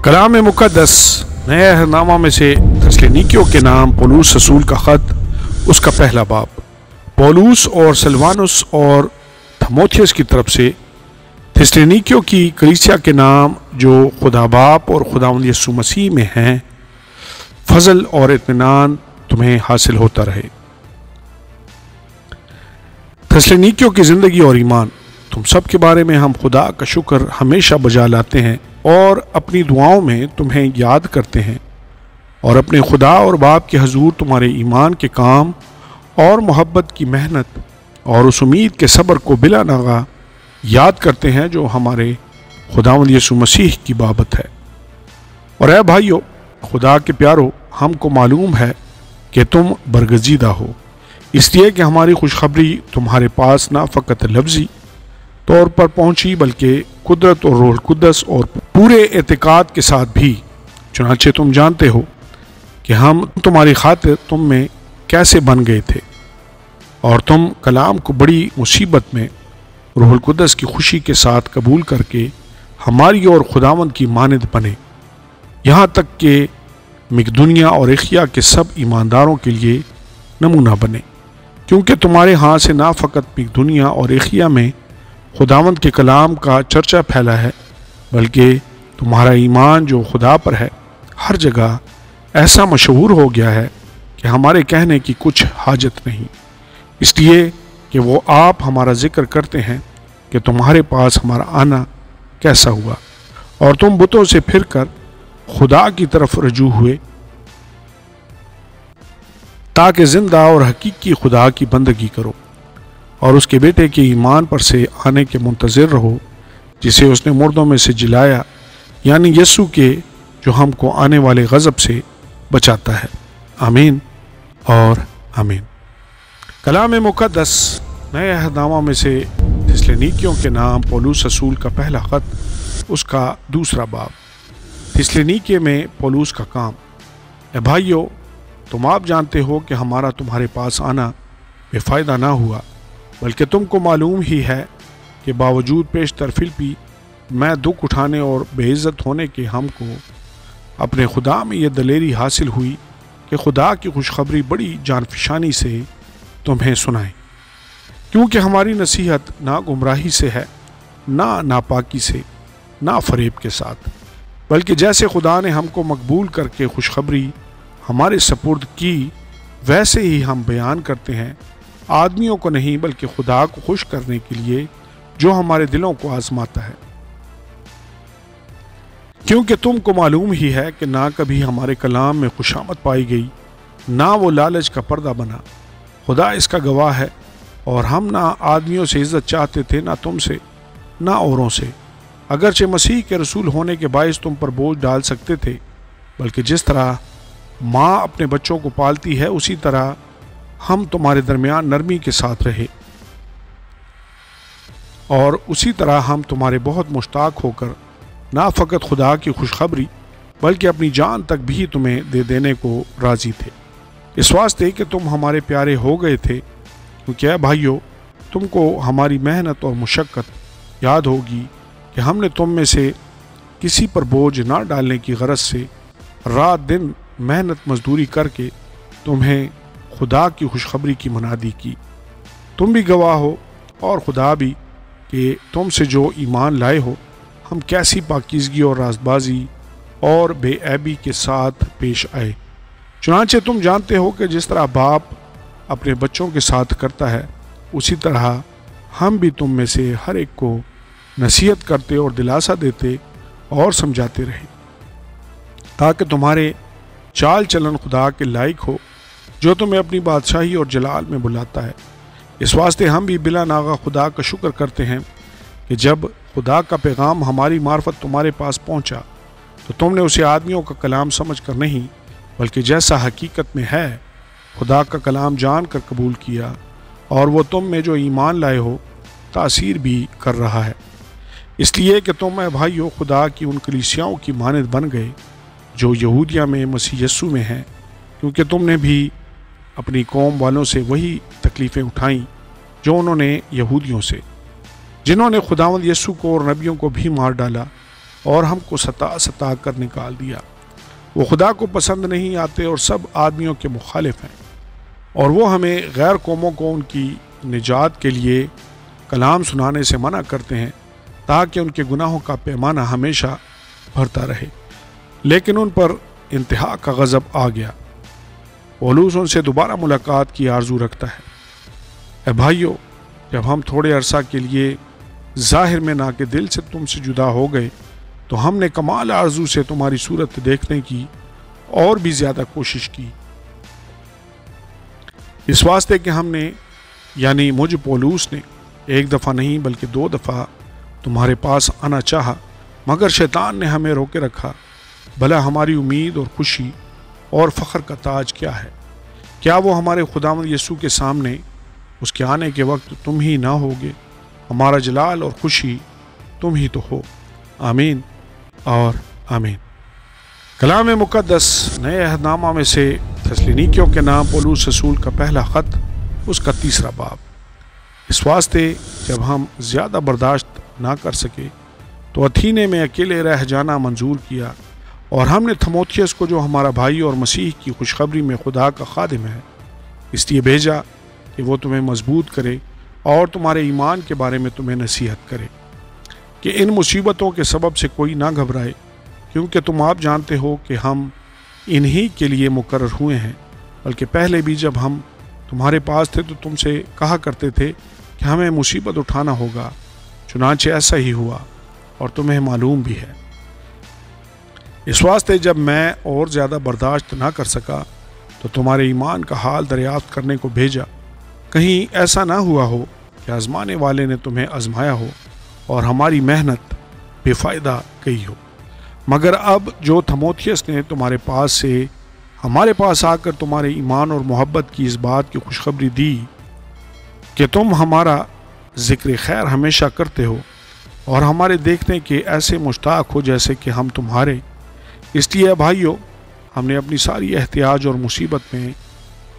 کلام مقدس نئے عہد میں سے تسالونیکیوں کے نام پولس رسول کا خط، اس کا پہلا باب۔ پولس اور سلوانس اور تھموتھیوس کی طرف سے تسالونیکیوں کی کلیسیا کے نام جو خدا باپ اور خداوند یسوع مسیح میں ہیں، فضل اور اطمینان تمہیں حاصل ہوتا رہے۔ تسالونیکیوں کی زندگی اور ایمان۔ تم سب کے بارے میں ہم خدا کا شکر ہمیشہ بجا لاتے ہیں اور اپنی دعاؤں میں تمہیں یاد کرتے ہیں، اور اپنے خدا اور باپ کے حضور تمہارے ایمان کے کام اور محبت کی محنت اور اس امید کے صبر کو بلا ناغہ یاد کرتے ہیں جو ہمارے خداوند یسوع مسیح کی بابت ہے۔ اور اے بھائیو، خدا کے پیارو، ہم کو معلوم ہے کہ تم برگزیدہ ہو، اس لیے کہ ہماری خوشخبری تمہارے پاس نہ فقط لفظی طور پر پہنچی بلکہ قدرت اور روح القدس اور پورے اعتقاد کے ساتھ بھی۔ چنانچہ تم جانتے ہو کہ ہم تمہاری خاطر تم میں کیسے بن گئے تھے، اور تم کلام کو بڑی مصیبت میں روح القدس کی خوشی کے ساتھ قبول کر کے ہماری اور خداوند کی مانند بنے، یہاں تک کہ مقدونیہ اور اخیا کے سب ایمانداروں کے لیے نمونہ بنے، کیونکہ تمہارے ہاں سے نہ فقط مقدونیہ اور اخیا میں خداوند کے کلام کا چرچا پھیلا ہے، بلکہ تمہارا ایمان جو خدا پر ہے ہر جگہ ایسا مشہور ہو گیا ہے کہ ہمارے کہنے کی کچھ حاجت نہیں، اس لیے کہ وہ آپ ہمارا ذکر کرتے ہیں کہ تمہارے پاس ہمارا آنا کیسا ہوا، اور تم بتوں سے پھر کر خدا کی طرف رجوع ہوئے تاکہ زندہ اور حقیقی خدا کی بندگی کرو، اور اس کے بیٹے کے ایمان پر سے آنے کے منتظر رہو، جسے اس نے مردوں میں سے جلایا، یعنی یسوع کے جو ہم کو آنے والے غضب سے بچاتا ہے۔ آمین اور آمین۔ کلام مقدس نئے عہد میں سے تسالونیکیوں کے نام پولس رسول کا پہلا خط، اس کا دوسرا باب۔ تسالونیکیے میں پولس کا کام۔ اے بھائیو، تم آپ جانتے ہو کہ ہمارا تمہارے پاس آنا بے فائدہ نہ ہوا، بلکہ تم کو معلوم ہی ہے کہ باوجود پیشتر فلپی میں دکھ اٹھانے اور بے عزت ہونے کے ہم کو اپنے خدا میں یہ دلیری حاصل ہوئی کہ خدا کی خوشخبری بڑی جان فشانی سے تمہیں سنائیں، کیونکہ ہماری نصیحت نہ گمراہی سے ہے، نہ ناپاکی سے، نہ فریب کے ساتھ، بلکہ جیسے خدا نے ہم کو مقبول کر کے خوشخبری ہمارے سپرد کی، ویسے ہی ہم بیان کرتے ہیں، آدمیوں کو نہیں بلکہ خدا کو خوش کرنے کے لیے جو ہمارے دلوں کو آزماتا ہے، کیونکہ تم کو معلوم ہی ہے کہ نہ کبھی ہمارے کلام میں خوشامد پائی گئی، نہ وہ لالچ کا پردہ بنا، خدا اس کا گواہ ہے، اور ہم نہ آدمیوں سے عزت چاہتے تھے، نہ تم سے، نہ اوروں سے، اگرچہ مسیح کے رسول ہونے کے باعث تم پر بوجھ ڈال سکتے تھے، بلکہ جس طرح ماں اپنے بچوں کو پالتی ہے اسی طرح ہم تمہارے درمیان نرمی کے ساتھ رہے، اور اسی طرح ہم تمہارے بہت مشتاق ہو کر نہ فقط خدا کی خوشخبری بلکہ اپنی جان تک بھی تمہیں دے دینے کو راضی تھے، اس واسطے کہ تم ہمارے پیارے ہو گئے تھے، کیونکہ اے بھائیو، تم کو ہماری محنت اور مشقت یاد ہوگی کہ ہم نے تم میں سے کسی پر بوجھ نہ ڈالنے کی غرض سے رات دن محنت مزدوری کر کے تمہیں خدا کی خوشخبری کی منادی کی۔ تم بھی گواہ ہو اور خدا بھی کہ تم سے جو ایمان لائے ہو ہم کیسی پاکیزگی اور رازبازی اور بے عیبی کے ساتھ پیش آئے۔ چنانچہ تم جانتے ہو کہ جس طرح باپ اپنے بچوں کے ساتھ کرتا ہے، اسی طرح ہم بھی تم میں سے ہر ایک کو نصیحت کرتے اور دلاسا دیتے اور سمجھاتے رہے، تاکہ تمہارے چال چلن خدا کے لائق ہو جو تمہیں اپنی بادشاہی اور جلال میں بلاتا ہے۔ اس واسطے ہم بھی بلا ناغہ خدا کا شکر کرتے ہیں کہ جب خدا کا پیغام ہماری معرفت تمہارے پاس پہنچا تو تم نے اسے آدمیوں کا کلام سمجھ کر نہیں بلکہ جیسا حقیقت میں ہے خدا کا کلام جان کر قبول کیا، اور وہ تم میں جو ایمان لائے ہو تاثیر بھی کر رہا ہے، اس لیے کہ تم اے بھائیو خدا کی ان کلیسیاؤں کی مانند بن گئے جو یہودیہ میں مسیح یسوع میں ہیں، کیونکہ تم نے بھی اپنی قوم والوں سے وہی تکلیفیں اٹھائیں جو انہوں نے یہودیوں سے، جنہوں نے خداوند یسوع کو اور نبیوں کو بھی مار ڈالا، اور ہم کو ستا ستا کر نکال دیا۔ وہ خدا کو پسند نہیں آتے اور سب آدمیوں کے مخالف ہیں، اور وہ ہمیں غیر قوموں کو ان کی نجات کے لیے کلام سنانے سے منع کرتے ہیں تاکہ ان کے گناہوں کا پیمانہ ہمیشہ بھرتا رہے۔ لیکن ان پر انتہا کا غضب آ گیا۔ پولوس ان سے دوبارہ ملاقات کی آرزو رکھتا ہے۔ اے بھائیو، جب ہم تھوڑے عرصہ کے لیے ظاہر میں نہ کہ دل سے تم سے جدا ہو گئے تو ہم نے کمال آرزو سے تمہاری صورت دیکھنے کی اور بھی زیادہ کوشش کی، اس واسطے کہ ہم نے یعنی مجھ پولوس نے ایک دفعہ نہیں بلکہ 2 دفعہ تمہارے پاس آنا چاہا، مگر شیطان نے ہمیں روکے رکھا۔ بھلا ہماری امید اور خوشی اور فخر کا تاج کیا ہے؟ کیا وہ ہمارے خداوند یسوع کے سامنے اس کے آنے کے وقت تم ہی نہ ہوگے؟ ہمارا جلال اور خوشی تم ہی تو ہو۔ آمین اور آمین۔ کلام مقدس نئے عہد نامہ میں سے تسلونیکیوں کے نام پولوس رسول کا پہلا خط، اس کا 3 باب۔ اس واسطے جب ہم زیادہ برداشت نہ کر سکے تو اتھینے میں اکیلے رہ جانا منظور کیا، اور ہم نے تھموتھیوس کو جو ہمارا بھائی اور مسیح کی خوشخبری میں خدا کا خادم ہے اس لیے بھیجا کہ وہ تمہیں مضبوط کرے اور تمہارے ایمان کے بارے میں تمہیں نصیحت کرے کہ ان مصیبتوں کے سبب سے کوئی نہ گھبرائے، کیونکہ تم آپ جانتے ہو کہ ہم انہی کے لیے مقرر ہوئے ہیں، بلکہ پہلے بھی جب ہم تمہارے پاس تھے تو تم سے کہا کرتے تھے کہ ہمیں مصیبت اٹھانا ہوگا، چنانچہ ایسا ہی ہوا اور تمہیں معلوم بھی ہے۔ اس واسطے جب میں اور زیادہ برداشت نہ کر سکا تو تمہارے ایمان کا حال دریافت کرنے کو بھیجا، کہیں ایسا نہ ہوا ہو کہ آزمانے والے نے تمہیں آزمایا ہو اور ہماری محنت بے فائدہ گئی ہو۔ مگر اب جو تھموتھیوس نے تمہارے پاس سے ہمارے پاس آ کر تمہارے ایمان اور محبت کی اس بات کی خوشخبری دی کہ تم ہمارا ذکر خیر ہمیشہ کرتے ہو اور ہمارے دیکھنے کے ایسے مشتاق ہو جیسے کہ ہم تمہارے، اس لیے بھائیو ہم نے اپنی ساری احتیاج اور مصیبت میں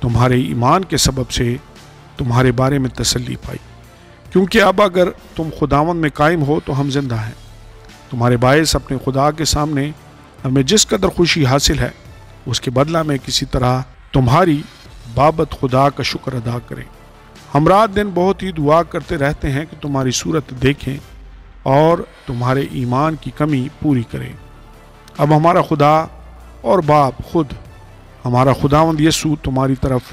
تمہارے ایمان کے سبب سے تمہارے بارے میں تسلی پائی، کیونکہ اب اگر تم خداوند میں قائم ہو تو ہم زندہ ہیں۔ تمہارے باعث اپنے خدا کے سامنے ہمیں جس قدر خوشی حاصل ہے اس کے بدلہ میں کسی طرح تمہاری بابت خدا کا شکر ادا کریں۔ ہم رات دن بہت ہی دعا کرتے رہتے ہیں کہ تمہاری صورت دیکھیں اور تمہارے ایمان کی کمی پوری کریں۔ اب ہمارا خدا اور باپ خود ہمارا خداوند یسوع تمہاری طرف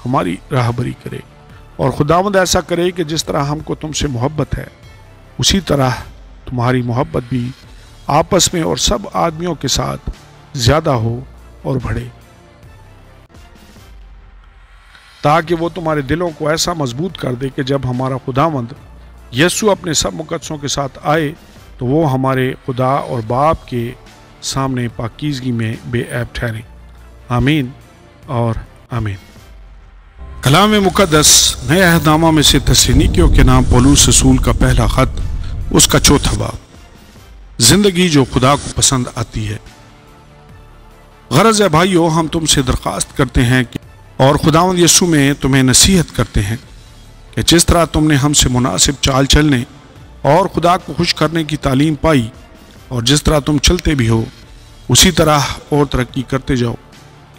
ہماری راہبری کرے، اور خداوند ایسا کرے کہ جس طرح ہم کو تم سے محبت ہے اسی طرح تمہاری محبت بھی آپس میں اور سب آدمیوں کے ساتھ زیادہ ہو اور بڑھے، تاکہ وہ تمہارے دلوں کو ایسا مضبوط کر دے کہ جب ہمارا خداوند یسوع اپنے سب مقدسوں کے ساتھ آئے تو وہ ہمارے خدا اور باپ کے سامنے پاکیزگی میں بے عیب ٹھہرے۔ آمین اور آمین۔ کلام مقدس نئے عہد نامہ میں سے تسلونیکیوں کے نام پولوس رسول کا پہلا خط، اس کا 4 باب، زندگی جو خدا کو پسند آتی ہے۔ غرض ہے بھائیو، ہم تم سے درخواست کرتے ہیں کہ اور خداوند یسوع میں تمہیں نصیحت کرتے ہیں کہ جس طرح تم نے ہم سے مناسب چال چلنے اور خدا کو خوش کرنے کی تعلیم پائی اور جس طرح تم چلتے بھی ہو اسی طرح اور ترقی کرتے جاؤ،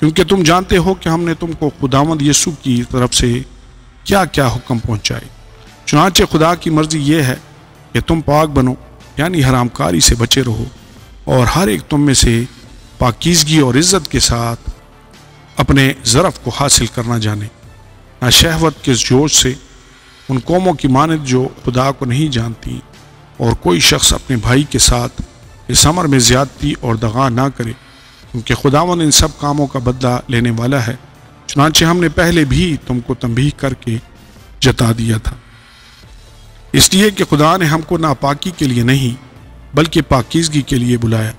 کیونکہ تم جانتے ہو کہ ہم نے تم کو خداوند یسوع کی طرف سے کیا کیا حکم پہنچائے۔ چنانچہ خدا کی مرضی یہ ہے کہ تم پاک بنو، یعنی حرام کاری سے بچے رہو، اور ہر ایک تم میں سے پاکیزگی اور عزت کے ساتھ اپنے ظرف کو حاصل کرنا جانے، نہ شہوت کے جوش سے ان قوموں کی مانند جو خدا کو نہیں جانتی، اور کوئی شخص اپنے بھائی کے ساتھ اس امر میں زیادتی اور دغا نہ کرے، کیونکہ خداوند ان سب کاموں کا بدلہ لینے والا ہے۔ چنانچہ ہم نے پہلے بھی تم کو تنبیہ کر کے جتا دیا تھا، اس لیے کہ خدا نے ہم کو ناپاکی کے لیے نہیں بلکہ پاکیزگی کے لیے بلایا۔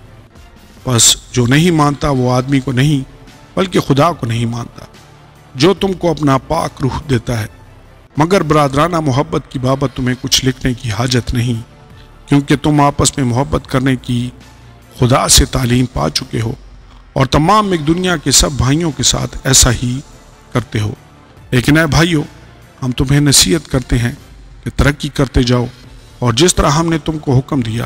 بس جو نہیں مانتا وہ آدمی کو نہیں بلکہ خدا کو نہیں مانتا، جو تم کو اپنا پاک روح دیتا ہے۔ مگر برادرانہ محبت کی بابت تمہیں کچھ لکھنے کی حاجت نہیں، کیونکہ تم آپس میں محبت کرنے کی خدا سے تعلیم پا چکے ہو، اور تمام ایک دنیا کے سب بھائیوں کے ساتھ ایسا ہی کرتے ہو۔ لیکن اے بھائیو، ہم تمہیں نصیحت کرتے ہیں کہ ترقی کرتے جاؤ، اور جس طرح ہم نے تم کو حکم دیا